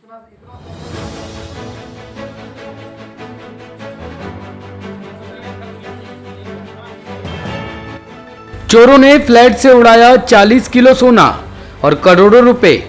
चोरों ने फ्लैट से उड़ाया 40 किलो सोना और करोड़ों रुपए।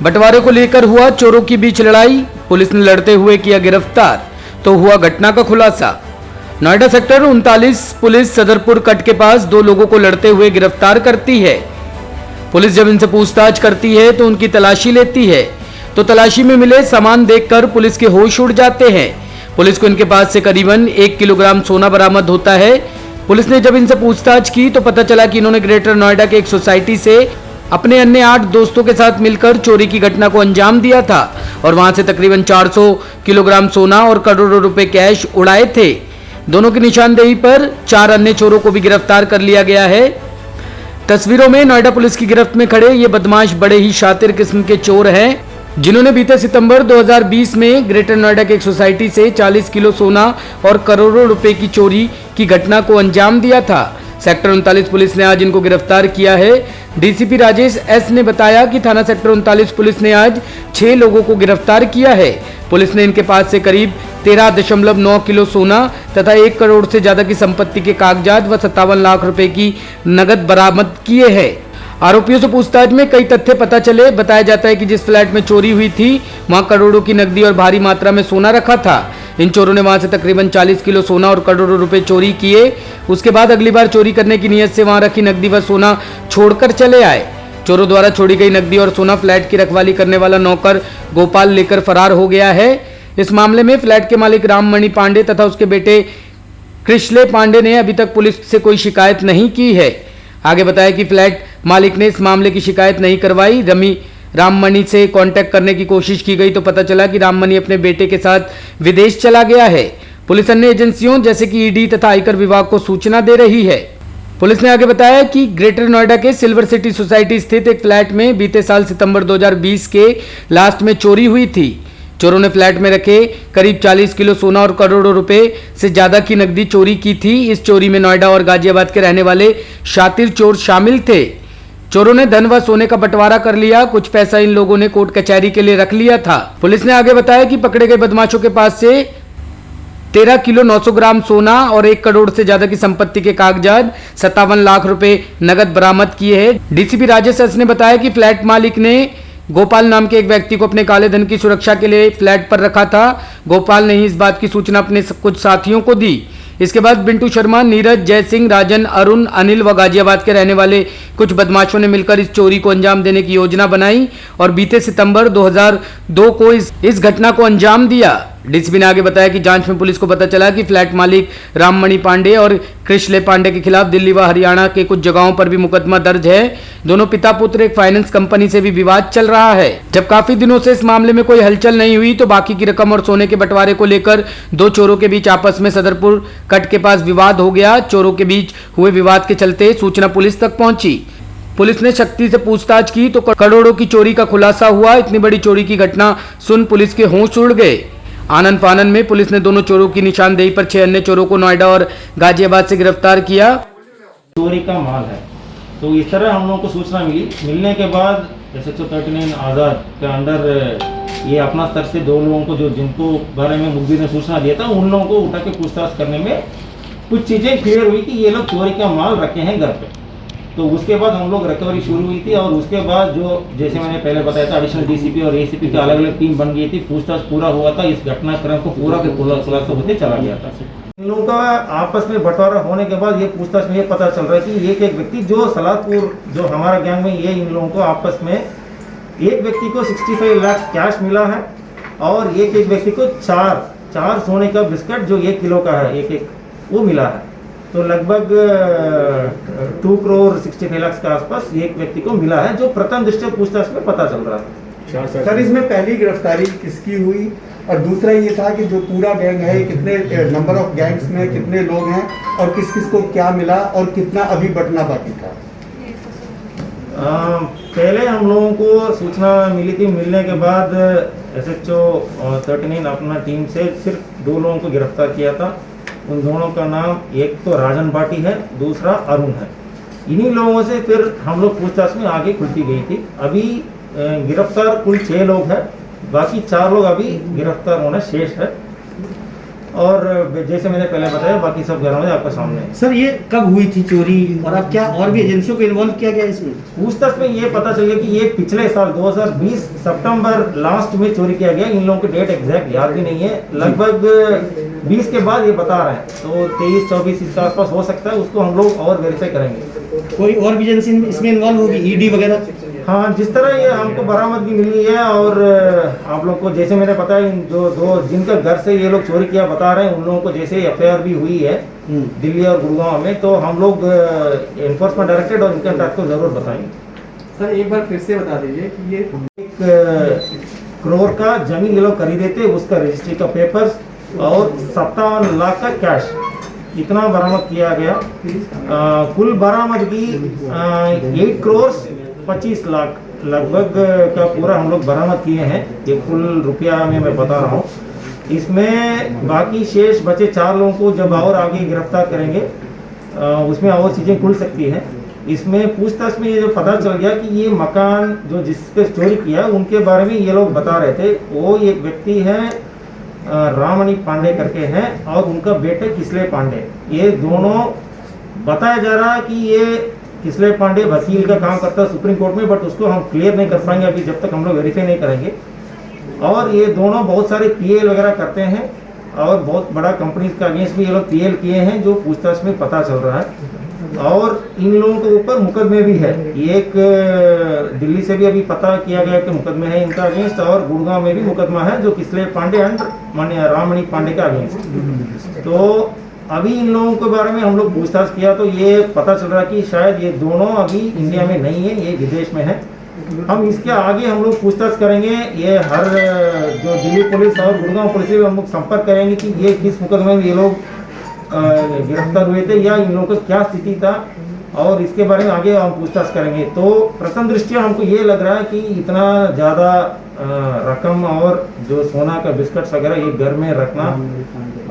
बंटवारे को लेकर हुआ चोरों के बीच लड़ाई, पुलिस ने लड़ते हुए किया गिरफ्तार, तो हुआ घटना का खुलासा। Noida sector 39 police Sadarpur cut के पास दो लोगों को लड़ते हुए गिरफ्तार करती है। पुलिस जब इनसे पूछताछ करती है तो उनकी तलाशी लेती है, तो तलाशी में मिले सामान देखकर पुलिस के होश उड़ जाते हैं। पुलिस को इनके पास से करीबन 1 किलोग्राम सोना बरामद होता है। पुलिस ने जब इनसे पूछताछ की तो पता चला कि इन्होंने ग्रेटर नोएडा के एक सोसाइटी से अपने अन्य 8 दोस्तों के साथ मिलकर चोरी की घटना को अंजाम दिया था और वहां से तकरीबन 400 किलोग्राम सोना और करोड़ों रुपए कैश उड़ाए थे। दोनों की निशानदेही पर 4 अन्य चोरों को भी गिरफ्तार कर लिया गया है। तस्वीरों में नोएडा पुलिस की गिरफ्त में खड़े ये बदमाश बड़े ही शातिर किस्म के चोर हैं, जिन्होंने बीते सितंबर 2020 में ग्रेटर नोएडा के एक सोसाइटी से 40 किलो सोना और करोड़ों रुपए की चोरी की घटना को अंजाम दिया था। सेक्टर 39 पुलिस ने आज इनको गिरफ्तार किया है। डीसीपी राजेश एस ने बताया कि थाना सेक्टर 39 पुलिस ने आज 6 लोगों को गिरफ्तार किया है। पुलिस ने इनके पास से करीब 13.9 किलो सोना तथा 1 करोड़ से ज्यादा की संपत्ति के कागजात व 57 लाख रुपए की नगद बरामद किए हैं। आरोपियों से पूछताछ में कई तथ्य पता चले। बताया जाता है कि जिस फ्लैट में चोरी हुई थी वहां करोड़ों की नकदी और भारी मात्रा में सोना रखा था। इन चोरों ने वहां से तकरीबन 40 किलो सोना और करोड़ों रुपए चोरी किए। उसके बाद अगली बार चोरी करने की नीयत से वहां रखी नकदी व सोना छोड़कर चले आए। चोरों द्वारा छोड़ी गई नकदी और सोना फ्लैट की रखवाली करने वाला नौकर गोपाल लेकर फरार हो गया है। इस मामले में फ्लैट के मालिक राममणि पांडे तथा उसके बेटे कृष्ले पांडे ने अभी तक पुलिस से कोई शिकायत नहीं की है। आगे बताया कि फ्लैट मालिक ने इस मामले की शिकायत नहीं करवाई। राममणि से कांटेक्ट करने की कोशिश की गई तो पता चला कि राममणि अपने बेटे के साथ विदेश चला गया है। पुलिस अन्य एजेंसियों जैसे कि ईडी तथा आयकर विभाग को सूचना दे रही है। पुलिस ने आगे बताया कि ग्रेटर नोएडा के सिल्वर सिटी सोसाइटी स्थित एक फ्लैट में बीते साल सितंबर 2020 के लास्ट में चोरी हुई थी। चोरों ने फ्लैट में रखे करीब 40 किलो सोना और करोड़ों रुपए से ज्यादा की नकदी चोरी की थी। इस चोरी में नोएडा और गाजियाबाद के रहने वाले शातिर चोर शामिल थे। चोरों ने धन व सोने का बंटवारा कर लिया। कुछ पैसा इन लोगों ने कोर्ट कचहरी के लिए रख लिया था। पुलिस ने आगे बताया कि पकड़े गए बदमाशों के पास से 13 किलो 900 ग्राम सोना और 1 करोड़ से ज्यादा की संपत्ति के कागजात 57 लाख रुपए नगद बरामद किए हैं। डीसीपी राजेश एस ने बताया कि फ्लैट मालिक ने गोपाल नाम के एक व्यक्ति को अपने काले धन की सुरक्षा के लिए फ्लैट पर रखा था। गोपाल ने ही इस बात की सूचना अपने कुछ साथियों को दी। इसके बाद बिंटू शर्मा, नीरज, जय सिंह, राजन, अरुण, अनिल व गाजियाबाद के रहने वाले कुछ बदमाशों ने मिलकर इस चोरी को अंजाम देने की योजना बनाई और बीते सितंबर 2002 को इस घटना को अंजाम दिया। डीसीपी ने आगे बताया कि जांच में पुलिस को पता चला कि फ्लैट मालिक राममणि पांडे और कृष्ले पांडे के खिलाफ दिल्ली व हरियाणा के कुछ जगहों पर भी मुकदमा दर्ज है। दोनों पिता पुत्र एक फाइनेंस कंपनी से भी विवाद चल रहा है। जब काफी दिनों से इस मामले में कोई हलचल नहीं हुई तो बाकी की रकम और सोने के बंटवारे को लेकर दो चोरों के बीच आपस में सदरपुर कट के पास विवाद हो गया। चोरों के बीच हुए विवाद के चलते सूचना पुलिस तक पहुंची। पुलिस ने शक्ति से पूछताछ की तो करोड़ों की चोरी का खुलासा हुआ। इतनी बड़ी चोरी की घटना सुन पुलिस के होश उड़ गए। आनंद फानन में पुलिस ने दोनों चोरों की निशानदेही पर 6 अन्य चोरों को नोएडा और गाजियाबाद से गिरफ्तार किया। चोरी का माल है, तो इस तरह हम लोगों को सूचना मिलने के बाद SHO 39 आज़ाद के अंडर ये अपना स्तर से 2 लोगों को जो जिनको बारे में मुखबिर ने सूचना दिया था उन लोगों को उठा के पूछताछ करने में कुछ चीज़ें क्लियर हुई कि ये लोग चोरी का माल रखे हैं घर पे। तो उसके बाद हम लोग रिकवरी शुरू हुई थी और उसके बाद जो जैसे मैंने पहले बताया था एडिशनल डीसीपी और एसीपी की अलग अलग टीम बन गई थी। पूछताछ पूरा हुआ था, इस घटनाक्रम को पूरा के खुलासा होते चला गया था। इन लोगों का आपस में बंटवारा होने के बाद ये पूछताछ में ये पता चल रहा है कि एक व्यक्ति जो सलादपुर जो हमारा गैंग में ये इन लोगों को आपस में एक व्यक्ति को 65 लाख कैश मिला है और एक व्यक्ति को चार सोने का बिस्किट जो 1 किलो का है एक वो मिला है। तो लगभग 2 करोड़ 65 लाख के आसपास एक व्यक्ति को मिला है जो प्रथम दृष्टया पूछताछ में पता चल रहा है। सर इसमें पहली गिरफ्तारी किसकी हुई और दूसरा ये था कि जो पूरा गैंग है कितने नंबर ऑफ गैंग्स में कितने लोग हैं और किस किस को क्या मिला और कितना अभी बटना बाकी था? पहले हम लोगों को सूचना मिली थी। मिलने के बाद SHO 39 अपना टीम से सिर्फ 2 लोगों को गिरफ्तार किया था। उन दोनों का नाम एक तो राजन भाटी है, दूसरा अरुण है। इन्हीं लोगों से फिर हम लोग पूछताछ में आगे खुलती गई थी। अभी गिरफ्तार कुल 6 लोग हैं बाकी 4 लोग अभी गिरफ्तार होना शेष है। और जैसे मैंने पहले बताया, बाकी सब घरों में आपके सामने है। सर ये कब हुई थी चोरी, और अब क्या और भी एजेंसियों को इन्वॉल्व किया गया इसमें? पूछताछ में ये पता चल गया कि ये पिछले साल 2020 सितंबर लास्ट में चोरी किया गया। इन लोगों की डेट एग्जैक्ट याद भी नहीं है, लगभग 20 के बाद ये बता रहे हैं, तो 23-24 इसके आसपास हो सकता है। उसको हम लोग और वेरीफाई करेंगे। कोई और भी एजेंसी इसमें इन्वॉल्व होगी, ईडी वगैरह? हाँ, जिस तरह ये हमको बरामदगी मिली है, और आप लोग को जैसे मैंने बताया, इन जो दो जिनका घर से ये लोग चोरी किया बता रहे हैं, उन लोगों को जैसे एफआईआर भी हुई है दिल्ली और गुड़गांव में, तो हम लोग एनफोर्समेंट डायरेक्टरेट और इनकम टैक्स को जरूर बताएंगे। सर एक बार फिर से बता दीजिए कि ये 1 करोड़ का जमीन ये लोग खरीदे थे, उसका रजिस्ट्री का पेपर्स और 57 लाख का कैश, इतना बरामद किया गया। कुल बरामदगी 8 करोड़ 25 लाख लगभग का पूरा हम लोग बरामद किए हैं। ये कुल रुपया में मैं बता रहा हूँ। इसमें बाकी शेष बचे 4 लोगों को जब और आगे गिरफ्तार करेंगे, उसमें और चीज़ें खुल सकती हैं। इसमें पूछताछ में ये जो पता चल गया कि ये मकान जो जिसके चोरी किया, उनके बारे में ये लोग बता रहे थे। वो एक व्यक्ति है राममणि पांडे करके हैं, और उनका बेटे किसले पांडे। ये दोनों बताया जा रहा है कि ये किसले पांडे वकील का काम करता है सुप्रीम कोर्ट में, बट उसको हम क्लियर नहीं कर पाएंगे अभी जब तक हम लोग वेरीफाई नहीं करेंगे। और ये दोनों बहुत सारे पीएल वगैरह करते हैं, और बहुत बड़ा कंपनीज का अगेंस्ट भी ये लोग पीएल किए हैं, जो पूछताछ में पता चल रहा है। और इन लोगों के ऊपर मुकदमे भी है। एक दिल्ली से भी अभी पता किया गया कि मुकदमे है इनका अगेंस्ट, और गुड़गांव में भी मुकदमा है जो किसले पांडे एंड राममणि पांडे का अगेंस्ट। तो अभी इन लोगों के बारे में हम लोग पूछताछ किया तो ये पता चल रहा है कि शायद ये दोनों अभी इंडिया में नहीं है, ये विदेश में है। हम इसके आगे हम लोग पूछताछ करेंगे। ये हर जो दिल्ली पुलिस और गुड़गांव पुलिस से हम लोग संपर्क करेंगे कि ये किस मुकदमे में ये लोग गिरफ्तार हुए थे, या इन लोगों का क्या स्थिति था, और इसके बारे में आगे हम पूछताछ करेंगे। तो प्रथम दृष्टिया हमको ये लग रहा है कि इतना ज़्यादा रकम और जो सोना का बिस्किट्स वगैरह ये घर में रखना,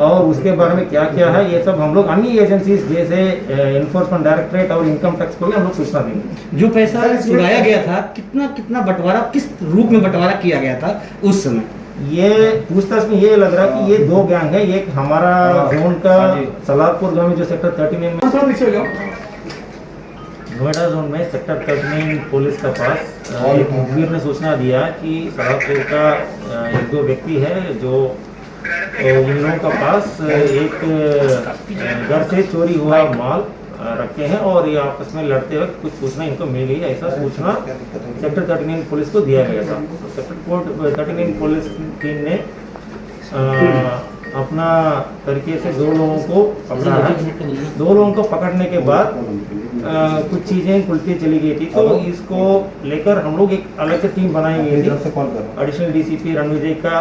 और उसके बारे में क्या क्या है, ये सब हम लोग अन्य एजेंसीज जैसे एनफोर्समेंट डायरेक्टरेट और इनकम टैक्स को भी हम लोग सूचना देंगे। जो पैसा चुराया गया था, कितना बंटवारा, किस रूप में बंटवारा किया गया था उस समय? ये पूछताछ में ये लग रहा है कि ये 2 गैंग है। एक हमारा जोन का सलारपुर गांव में जो सेक्टर 39 में, नोएडा जोन में सेक्टर 39 पुलिस का पास एक मुखबिर ने सूचना दिया कि सलारपुर का 1-2 व्यक्ति है जो इन लोगों का पास एक घर से चोरी हुआ माल रखे हैं, और ये आपस में लड़ते वक्त कुछ सूचना इनको मिल गई। ऐसा सूचना सेक्टर 39 पुलिस को दिया गया था। तो सेक्टर 39 पुलिस टीम ने अपना तरीके से 2 लोगों को पकड़ा है। 2 लोगों को पकड़ने के बाद कुछ चीज़ें खुलती चली गई थी, तो इसको लेकर हम लोग एक अलग से टीम बनाई गई थी। एडिशनल डीसीपी रणविजय का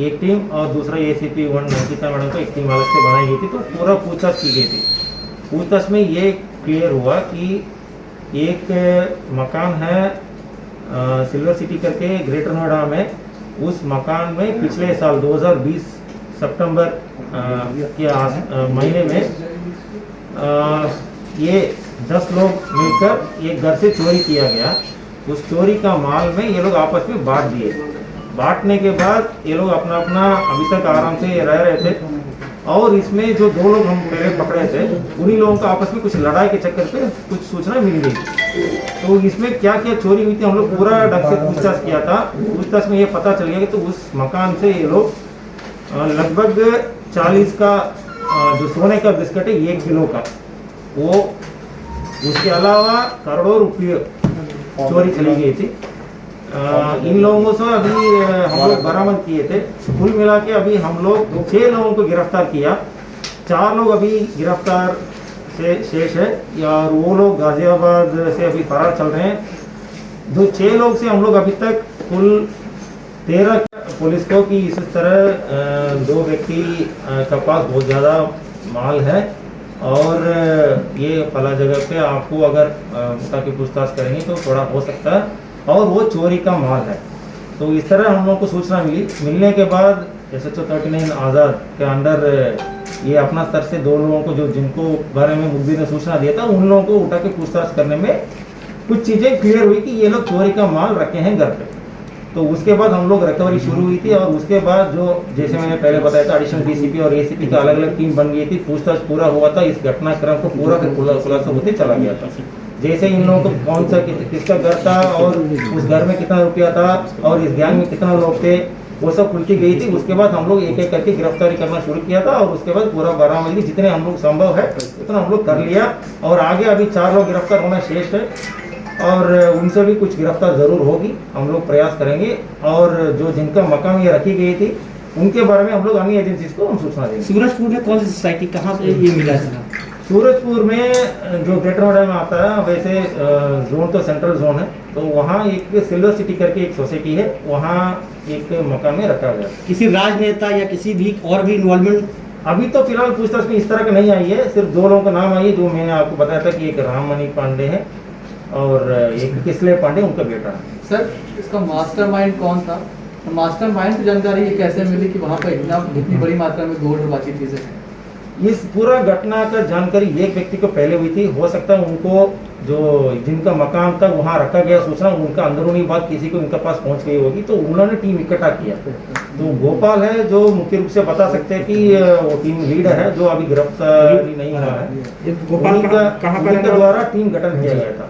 एक टीम और दूसरा एसीपी 1 अंकिता मैडम को एक टीम अलग से बनाई गई थी। तो पूरा पूछताछ की गई थी। पूछताछ में ये क्लियर हुआ कि एक मकान है सिल्वर सिटी करके ग्रेटर नोएडा में। उस मकान में पिछले साल 2020 सितंबर के महीने में ये 10 लोग मिलकर एक घर से चोरी किया गया। उस चोरी का माल में ये लोग आपस में बांट दिए। बांटने के बाद ये लोग अपना अपना अभी तक आराम से रह रहे थे, और इसमें जो 2 लोग हम पहले पकड़े थे, उन्हीं लोगों का आपस में कुछ लड़ाई के चक्कर पे कुछ सूचना मिल गई। तो इसमें क्या क्या चोरी हुई थी हम लोग पूरा ढंग से पूछताछ किया था। पूछताछ में ये पता चल गया कि तो उस मकान से ये लोग लगभग 40 का जो सोने का बिस्किट है 1 किलो का, वो उसके अलावा करोड़ों रुपये चोरी चली गई थी। इन लोगों से अभी हम लोग बरामद किए थे। कुल मिला के अभी हम लोग 6 लोगों को गिरफ्तार किया। 4 लोग अभी गिरफ्तार से शेष है, और वो लोग गाजियाबाद से अभी फरार चल रहे हैं। 6 लोग से हम लोग अभी तक कुल 13 पुलिस को कि इस तरह 2 व्यक्ति का पास बहुत ज़्यादा माल है, और ये फला जगह पे आपको अगर ताकि पूछताछ करेंगे तो थोड़ा हो सकता है, और वो चोरी का माल है। तो इस तरह हम लोग को सूचना मिलने के बाद SHO 39 आज़ाद के अंडर ये अपना स्तर से 2 लोगों को जो जिनको बारे में मुखबिर ने सूचना दिया था, उन लोगों को उठा के पूछताछ करने में कुछ चीज़ें क्लियर हुई कि ये लोग चोरी का माल रखे हैं घर पे। तो उसके बाद हम लोग रिकवरी शुरू हुई थी, और उसके बाद जो जैसे मैंने पहले बताया था एडिशनल डीसीपी और एसीपी का अलग अलग टीम बन गई थी, पूछताछ पूरा हुआ था, इस घटनाक्रम को पूरा खुलासा होते चला गया था। जैसे इन लोगों को कौन सा किसका घर था और उस घर में कितना रुपया था और इस गैंग में कितना लोग थे, वो सब खुलती गई थी। उसके बाद हम लोग एक एक करके गिरफ्तारी करना शुरू किया था, और उसके बाद पूरा बरामदगी जितने हम लोग संभव है उतना हम लोग कर लिया, और आगे अभी 4 लोग गिरफ्तार होना शेष है, और उनसे भी कुछ गिरफ्तार जरूर होगी, हम लोग प्रयास करेंगे। और जो जिनका मकान ये रखी गई थी उनके बारे में हम लोग अन्य एजेंसीज को हम सूचना देंगे। सूरजपुर में कौन सी सोसाइटी, कहाँ पे ये मिला था? सूरजपुर में जो ग्रेटर नोएडा में आता है, वैसे जोन तो सेंट्रल जोन है, तो वहाँ एक सिल्वर सिटी करके एक सोसाइटी है, वहाँ एक मकान में रखा गया। किसी राजनेता या किसी भी और भी इन्वॉल्वमेंट? अभी तो फिलहाल पूछताछ में इस तरह का नहीं आई है, सिर्फ 2 लोगों का नाम आई है जो मैंने आपको बताया था कि एक राममणि पांडे है और एक किसले पांडे उनका बेटा है। सर इसका मास्टरमाइंड कौन था? मास्टरमाइंड की जानकारी ये कैसे मिली कि वहाँ पर इतनी बड़ी मात्रा में गोल्ड और बाकी चीज़ें हैं? इस पूरा घटना का जानकारी एक व्यक्ति को पहले हुई थी, हो सकता है उनको जो जिनका मकान था वहाँ रखा गया सूचना, उनका अंदरूनी बात किसी को इनके पास पहुँच गई होगी, तो उन्होंने टीम इकट्ठा किया। तो गोपाल है जो मुख्य रूप से बता सकते हैं कि वो टीम लीडर है, जो अभी गिरफ्तारी नहीं हुआ है, गोपाल उनके द्वारा टीम गठन किया गया था।